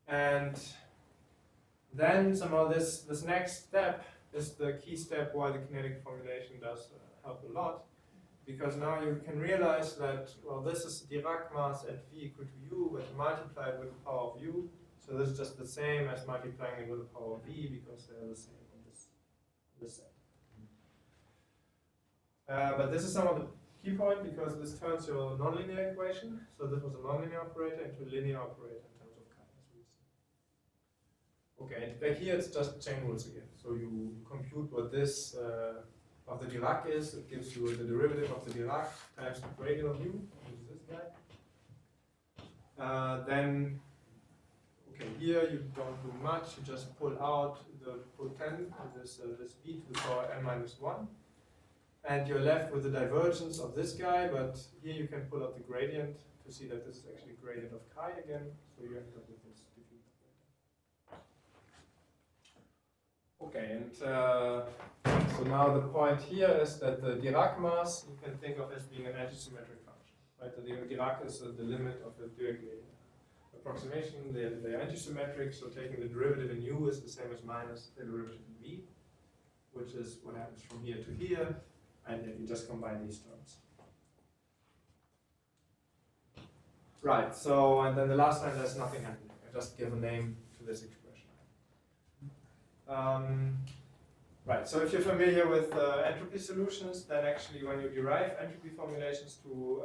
And Then somehow this next step is the key step why the kinetic formulation does help a lot, because now you can realize that, well, this is Dirac mass at v equal to u, but multiply it with the power of u. So this is just the same as multiplying it with the power of v, because they're the same on this set. But this is some of the key point, because this turns your nonlinear equation. So this was a nonlinear operator into a linear operator in terms of chi, as we see. Okay, and back here it's just chain rules again. So you compute what this of the Dirac is. It gives you the derivative of the Dirac times the gradient of u, which is this guy. Then, okay, here you don't do much. You just pull out the potent, this b to the power n minus 1. And you're left with the divergence of this guy, but here you can pull out the gradient to see that this is actually gradient of chi again. So you end up with this diffusion operator. Okay, and so now the point here is that the Dirac mass you can think of as being an antisymmetric function. Right? The Dirac is the limit of the Dirac approximation. They're antisymmetric, so taking the derivative in u is the same as minus the derivative in v, which is what happens from here to here. And then you just combine these terms. Right, so, and then the last time there's nothing happening. I just give a name to this expression. Right, so if you're familiar with entropy solutions, then actually when you derive entropy formulations to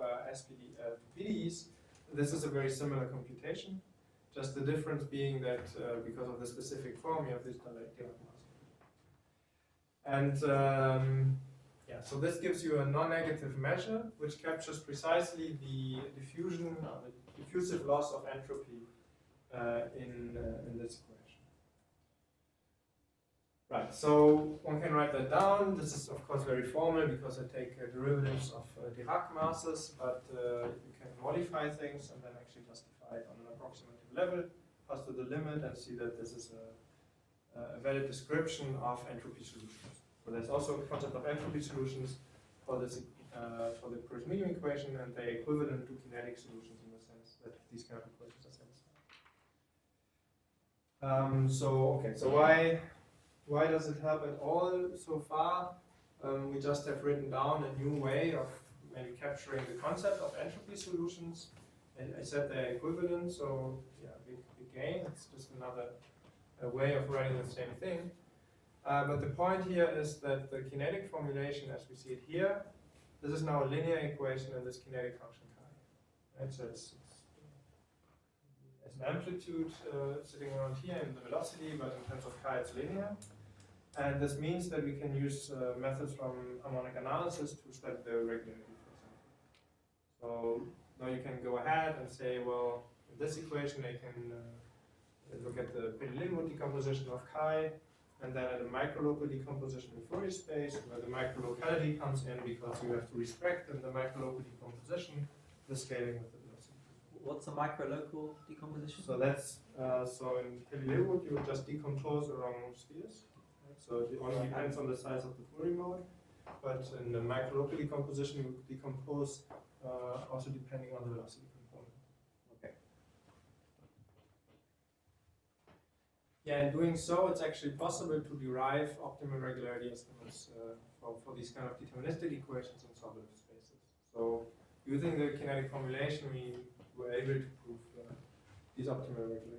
PDEs, this is a very similar computation. Just the difference being that because of the specific form, you have this Dirac mass. And yeah, so this gives you a non-negative measure, which captures precisely the diffusion, the diffusive loss of entropy in this equation. Right, so one can write that down. This is of course very formal because I take derivatives of Dirac masses, but you can modify things and then actually justify it on an approximative level, pass to the limit and see that this is a valid description of entropy solutions. So there's also a concept of entropy solutions for this for the Prof medium equation, and they're equivalent to kinetic solutions in the sense that these kind of equations are satisfied. So why does it help at all so far? We just have written down a new way of maybe capturing the concept of entropy solutions. And I said they're equivalent, so yeah, big gain. It's just another way of writing the same thing. But the point here is that the kinetic formulation, as we see it here, this is now a linear equation in this kinetic function chi. Right? So it's an amplitude sitting around here in the velocity, but in terms of chi, it's linear. And this means that we can use methods from harmonic analysis to study the regularity, for example. So now you can go ahead and say, well, in this equation, I can look at the Pedal-Linwood decomposition of chi, and then at a microlocal decomposition in Fourier space, where the microlocality comes in because you have to respect in the microlocal decomposition the scaling of the velocity. What's a microlocal decomposition? So that's so in Pedal-Linwood you just decompose along spheres. Right? So it only depends on the size of the Fourier mode, but in the microlocal decomposition you decompose also depending on the velocity component. Okay. Yeah, in doing so, it's actually possible to derive optimal regularity estimates for these kind of deterministic equations in solid spaces. So, using the kinetic formulation, we were able to prove these optimal regularity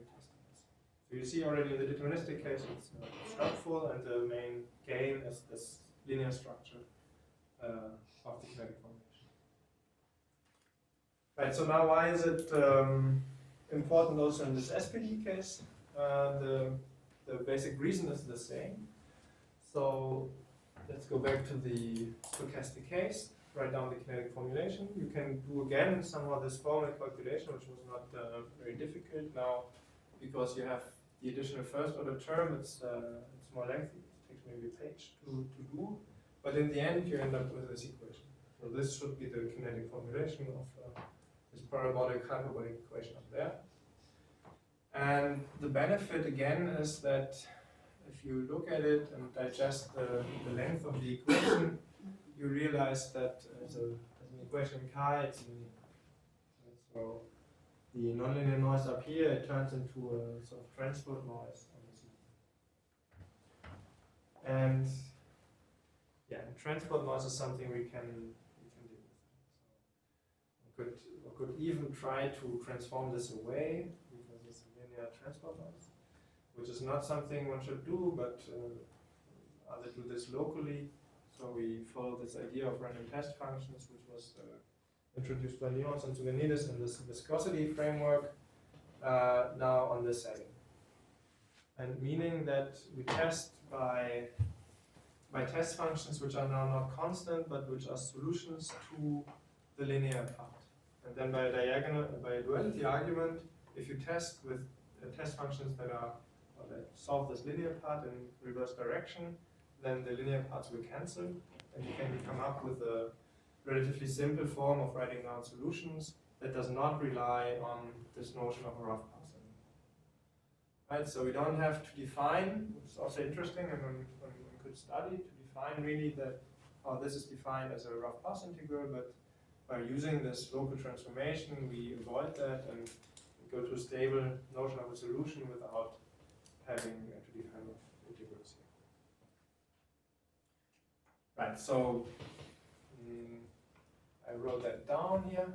estimates. So you see already in the deterministic case, it's helpful, and the main gain is this linear structure of the kinetic formulation. Right. So now, why is it important also in this SPDE case? The basic reason is the same. So let's go back to the stochastic case, write down the kinetic formulation. You can do again somehow this formal calculation, which was not very difficult now, because you have the additional first order term. It's more lengthy. It takes maybe a page to do, but in the end you end up with this equation. So this should be the kinetic formulation of this parabolic hyperbolic equation up there. And the benefit again is that if you look at it and digest the length of the equation, you realize that as an equation chi, it's linear. So the nonlinear noise up here, it turns into a sort of transport noise on this. And yeah, and transport noise is something we can deal with. So we could even try to transform this away because it's a linear transport noise, which is not something one should do, but others do this locally. So we follow this idea of random test functions, which was introduced by Nuance and Tsuganidis in this viscosity framework, now on this setting. And meaning that we test by test functions which are now not constant, but which are solutions to the linear part. And then by a duality argument, if you test with test functions that solve this linear part in reverse direction, then the linear parts will cancel, and you can come up with a relatively simple form of writing down solutions that does not rely on this notion of a rough path. Right, so we don't have to define, which is also interesting, and one could study to define really that how this is defined as a rough path integral, but by using this local transformation, we avoid that and we go to a stable notion of a solution without having to define rough integrals here. Right, so I wrote that down here.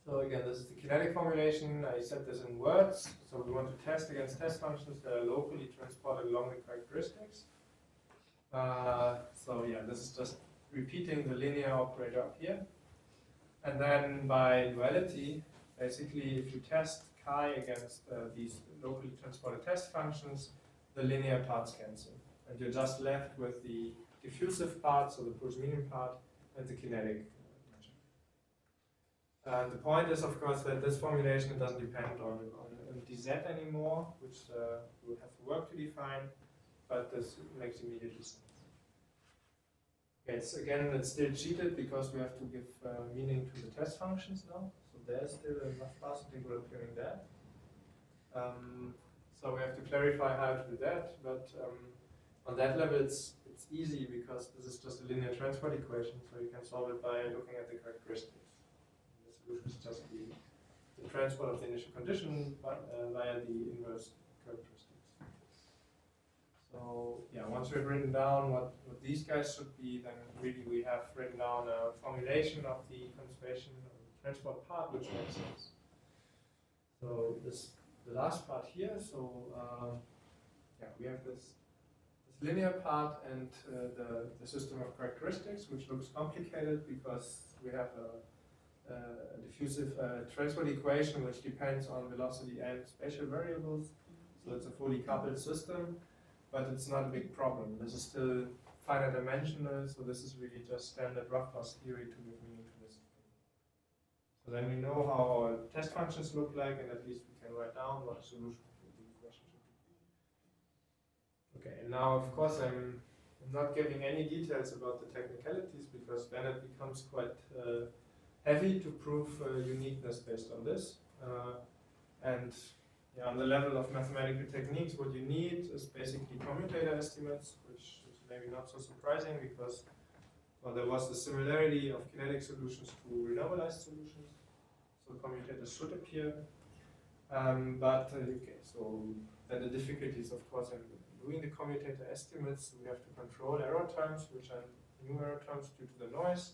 So again, this is the kinetic formulation. I said this in words. So we want to test against test functions that are locally transported along the characteristics. So yeah, this is just repeating the linear operator up here. And then by duality, basically if you test chi against these locally transported test functions, the linear parts cancel. And you're just left with the diffusive part, so the porous medium part, and the kinetic. The point is, of course, that this formulation doesn't depend on dz anymore, which we would have to work to define, but this makes immediately sense. Okay, so again, it's still cheated because we have to give meaning to the test functions now. So there's still a rough path integral appearing there. So we have to clarify how to do that, but on that level it's easy because this is just a linear transport equation, so you can solve it by looking at the characteristics. Solution is just the transport of the initial condition via the inverse characteristics. So yeah, once we've written down what these guys should be, then really we have written down a formulation of the conservation transport part, which makes sense. So the last part here. So yeah, we have this linear part and the system of characteristics, which looks complicated because we have a diffusive transport equation which depends on velocity and spatial variables. So it's a fully coupled system, but it's not a big problem. This is still finite dimensional, so this is really just standard rough path theory to give meaning to this. So then we know how our test functions look like, and at least we can write down what a solution to the equation should be. Okay, and now of course I'm not giving any details about the technicalities because then it becomes quite heavy to prove uniqueness based on this. And yeah, on the level of mathematical techniques, what you need is basically commutator estimates, which is maybe not so surprising because there was the similarity of kinetic solutions to renormalized solutions. So commutators should appear. Okay, so then the difficulties, of course, in doing the commutator estimates, we have to control error terms, which are new error terms due to the noise.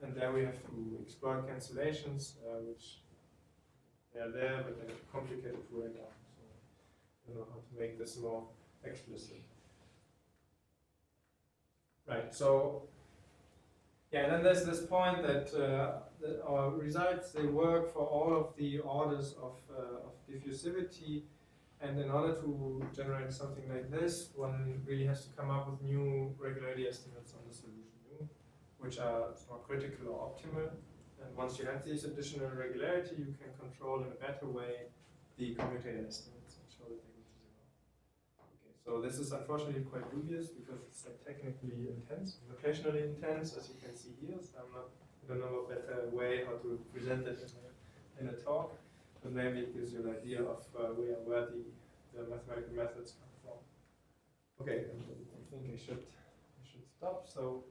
And there we have to explore cancellations, which they are there, but they're complicated to write down. So I don't know how to make this more explicit. Right, so yeah, and then there's this point that our results, they work for all of the orders of diffusivity, and in order to generate something like this, one really has to come up with new regularity estimates on the solution, which are more critical or optimal. And once you have this additional regularity, you can control in a better way the commutator estimates and show that they go to zero. Okay, so this is unfortunately quite dubious because it's like technically intense, notationally intense, as you can see here. So I don't know a better way how to present it in a talk, but maybe it gives you an idea of where the mathematical methods come from. Okay, I think I should stop. So.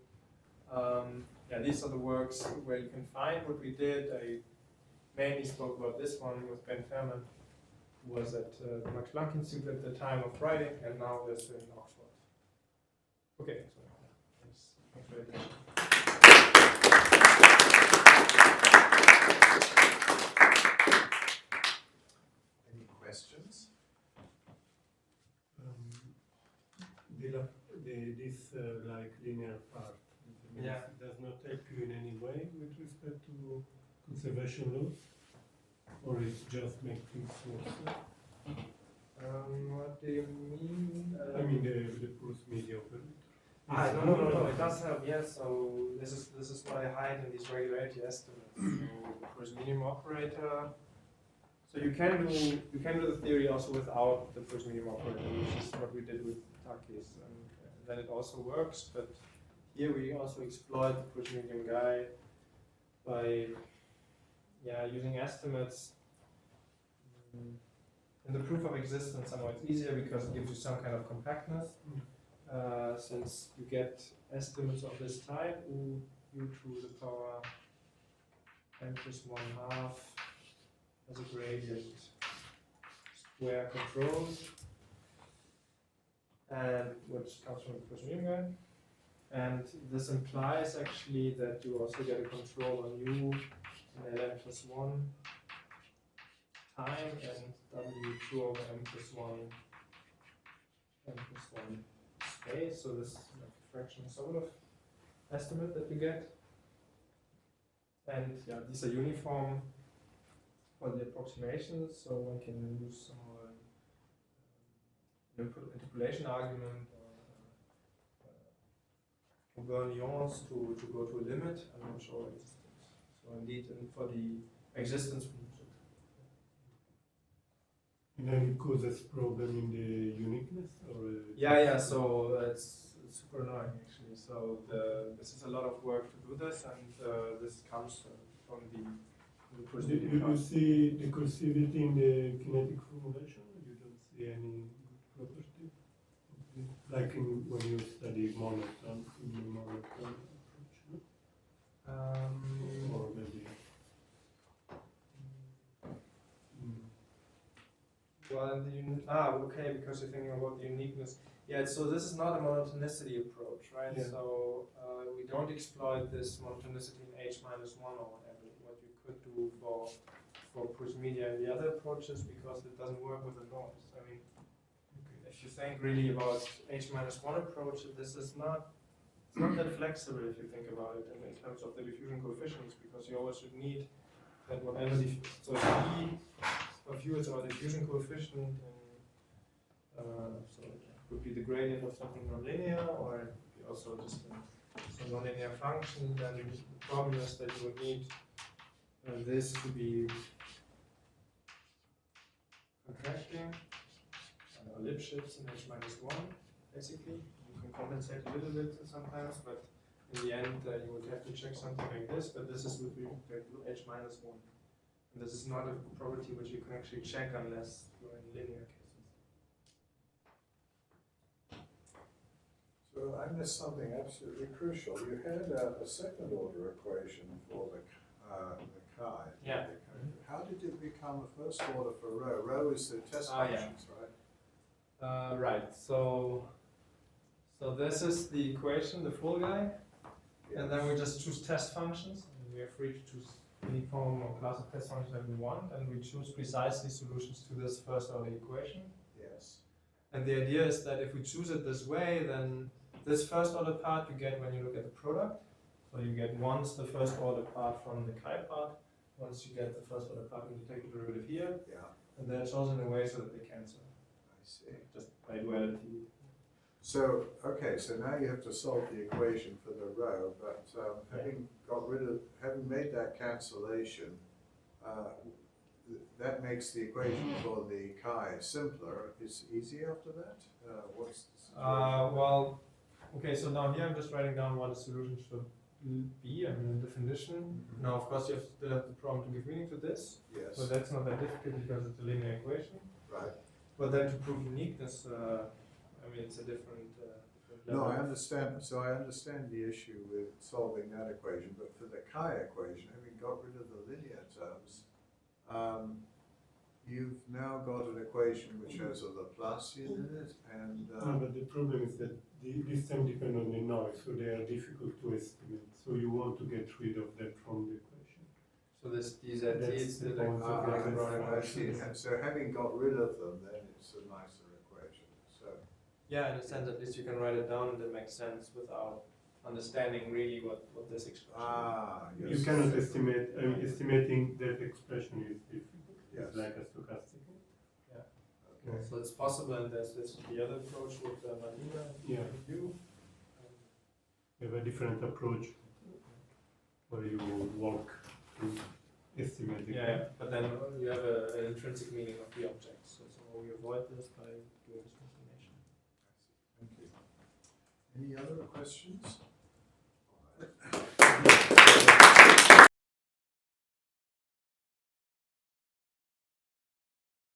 Yeah, these are the works where you can find what we did. I mainly spoke about this one with Ben Fairman, who was at the Max-Planck-Institut at the time of writing, and now is in Oxford. Okay, so thanks for your attention. Any questions? This like linear part Yeah. does not help you in any way with respect to conservation laws, or it just makes things worse? What do you mean? I mean the Proust media operator. No, it does help, yes. So this is what I hide in these regularity estimates. So the first minimum operator. So you can do the theory also without the first minimum operator, which is what we did with Takis, and then it also works. But here we also exploit the first minimum guy by using estimates. In the proof of existence, somehow it's easier because it gives you some kind of compactness. Since you get estimates of this type, u to the power n plus 1/2 as a gradient square controls, and which comes from the first minimum guy. And this implies actually that you also get a control on u in ln plus 1 time and w2 over m plus 1 space. So this is like a fraction sort of estimate that you get. And yeah, these are uniform for the approximations, so one can use some interpolation argument or Bernoulli's to go to a limit. I'm not sure what it is. So indeed, for the existence. And then it causes problem in the uniqueness, or So it's super annoying actually. So this is a lot of work to do this, and this comes from the you see the cursivity in the kinetic formulation? You don't see any good property? Like when you study monotone, in the monotone approach, no? Or maybe. Well, okay, because you're thinking about the uniqueness. Yeah, so this is not a monotonicity approach, right? Yeah. So we don't exploit this monotonicity in h minus 1 or whatever, what you could do for push media and the other approaches, because it doesn't work with the noise. I mean, if you think really about h minus 1 approach, this is not, it's not that flexible if you think about it in terms of the diffusion coefficients, because you always should need that whatever so E of u is our diffusion coefficient, and so it would be the gradient of something nonlinear, or it would be also just some nonlinear function. Then the problem is that you would need this to be contracting Lipschitz in h minus 1, basically. You can compensate a little bit sometimes, but in the end you would have to check something like this, but this is with respect to h minus 1. And this is not a property which you can actually check unless you're in linear cases. So I missed something absolutely crucial. You had a second order equation for the chi. Yeah. How did it become a first order for rho? Rho is the test functions, right? Right. So this is the equation, the full guy, and then we just choose test functions, and we are free to choose any form or class of test functions that we want, and we choose precisely solutions to this first order equation. Yes. And the idea is that if we choose it this way, then this first order part you get when you look at the product. So you get once the first order part from the chi part, once you get the first order part when you take the derivative here, Yeah. and they're chosen in a way so that they cancel. I see. Just by duality. So, okay, so now you have to solve the equation for the rho, but having made that cancellation, that makes the equation for the chi simpler. Is easy after that? What's the situation? Okay, so now here I'm just writing down what the solution should be, I mean the definition. Now, of course, you still have the problem to give meaning to this. Yes. So that's not that difficult because it's a linear equation. Right. But then to prove uniqueness, I mean, it's a different level. No, I understand. So I understand the issue with solving that equation, but for the chi equation, having got rid of the linear terms, You've now got an equation which has a Laplacian in it, and But the problem is that this time depend on the noise, so they are difficult to estimate. So you want to get rid of that from the equation. So this DZT That's is the the point of the I see. So having got rid of them, then it's a nicer equation. So yeah, in a sense, at least you can write it down and it makes sense without understanding really what this expression yes. You cannot estimate. I mean, estimating that expression is difficult. Yes. It's like a stochastic. Okay. is. So it's possible, and there's the other approach with nonlinear Yeah. view. You have a different approach where you work to estimate it. Yeah, but then you have an intrinsic meaning of the object. So we avoid this by doing this transformation. Thank you. Any other questions?